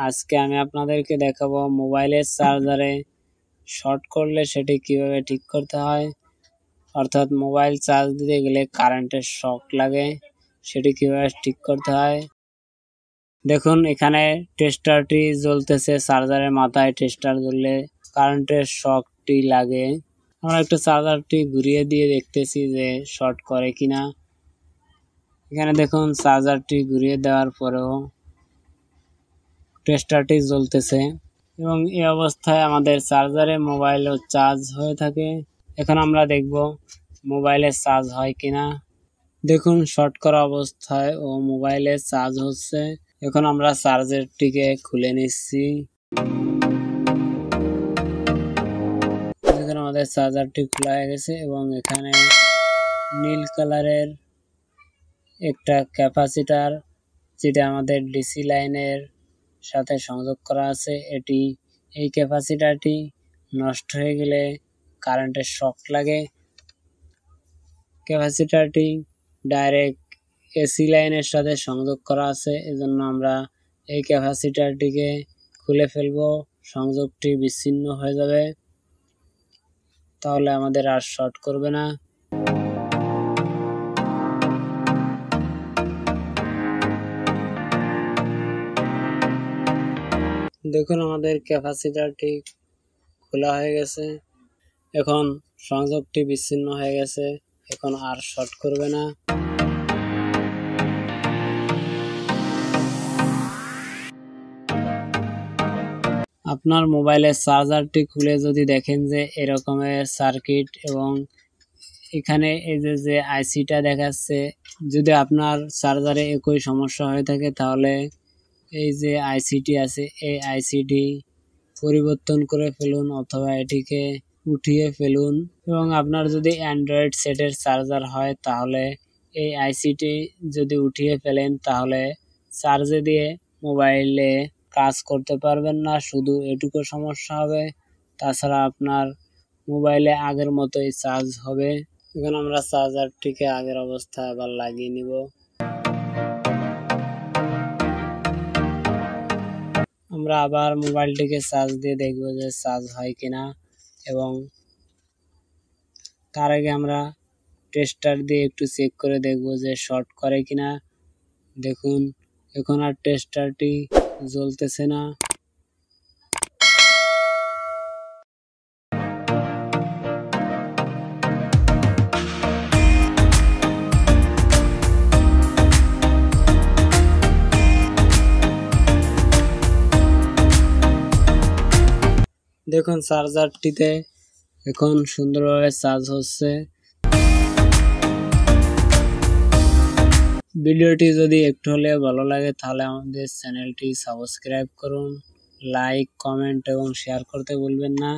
আজকে আমি আপনাদেরকে দেখাবো মোবাইলের চার্জারে শর্ট করলে সেটি কিভাবে ঠিক করতে হয়, অর্থাৎ মোবাইল চার্জ দিতে গেলে কারেন্টের শক লাগে, সেটি কিভাবে ঠিক করতে হয়। দেখুন এখানে টেস্টারটি জ্বলতেছে, চার্জারের মাথায় টেস্টার জ্বললে কারেন্টের শকটি লাগে। আমরা একটু চার্জারটি ঘুরিয়ে দিয়ে দেখতেছি যে শর্ট করে কিনা। এখানে দেখুন চার্জারটি ঘুরিয়ে দেওয়ার পরেও টেস্টারটি জ্বলতেছে এবং এই অবস্থায় আমাদের চার্জারে মোবাইলও চার্জ হয়ে থাকে। এখন আমরা দেখব মোবাইলে চার্জ হয় কিনা। দেখুন শর্ট করা অবস্থায় ও মোবাইলে চার্জ হচ্ছে। এখন আমরা চার্জারটিকে খুলে নিচ্ছি। দেখুন আমাদের চার্জারটি খোলা হয়ে গেছে এবং এখানে নীল কালারের একটা ক্যাপাসিটার, যেটা আমাদের ডিসি লাইনের সাথে সংযোগ করা আছে। এই ক্যাপাসিটারটি নষ্ট হয়ে গেলে কারেন্টের শক লাগে। ক্যাপাসিটারটি ডাইরেক্ট এসি লাইনের সাথে সংযোগ করা আছে, এজন্য আমরা এই ক্যাপাসিটারটিকে খুলে ফেলবো। সংযোগটি বিচ্ছিন্ন হয়ে যাবে, তাহলে আমাদের আর শর্ট করবে না। দেখুন আমাদের ক্যাপাসিটারটি খোলা হয়ে গেছে, এখন সংযোগটি বিচ্ছিন্ন হয়ে গেছে, এখন আর শর্ট করবে না। আপনার মোবাইলের চার্জারটি খুলে যদি দেখেন যে এরকমের সার্কিট এবং এখানে এই যে আইসিটা দেখাচ্ছে, যদি আপনার চার্জারে একই সমস্যা হয়ে থাকে তাহলে এই যে আইসিটি আছে এই আইসিটি পরিবর্তন করে ফেলুন অথবা এটিকে উঠিয়ে ফেলুন। এবং আপনার যদি অ্যান্ড্রয়েড সেটের চার্জার হয় তাহলে এই আইসিটি যদি উঠিয়ে ফেলেন তাহলে চার্জে দিয়ে মোবাইলে কাজ করতে পারবেন না, শুধু এটুকু সমস্যা হবে, তাছাড়া আপনার মোবাইলে আগের মতোই চার্জ হবে। এখন আমরা চার্জারটিকে আগের অবস্থায় আবার লাগিয়ে নিব। আমরা আবার মোবাইলটিকে চার্জ দিয়ে দেখব যে চার্জ হয় কিনা, এবং তার আগে আমরা টেস্টার দিয়ে একটু চেক করে দেখব যে শর্ট করে কিনা। দেখুন এখন আর টেস্টারটি জ্বলতেছে না। দেখুন চার্জারটিতে এখন সুন্দরভাবে চার্জ হচ্ছে। ভিডিওটি যদি একটু হলেও ভালো লাগে তাহলে আমাদের চ্যানেলটি সাবস্ক্রাইব করুন, লাইক, কমেন্ট এবং শেয়ার করতে ভুলবেন না।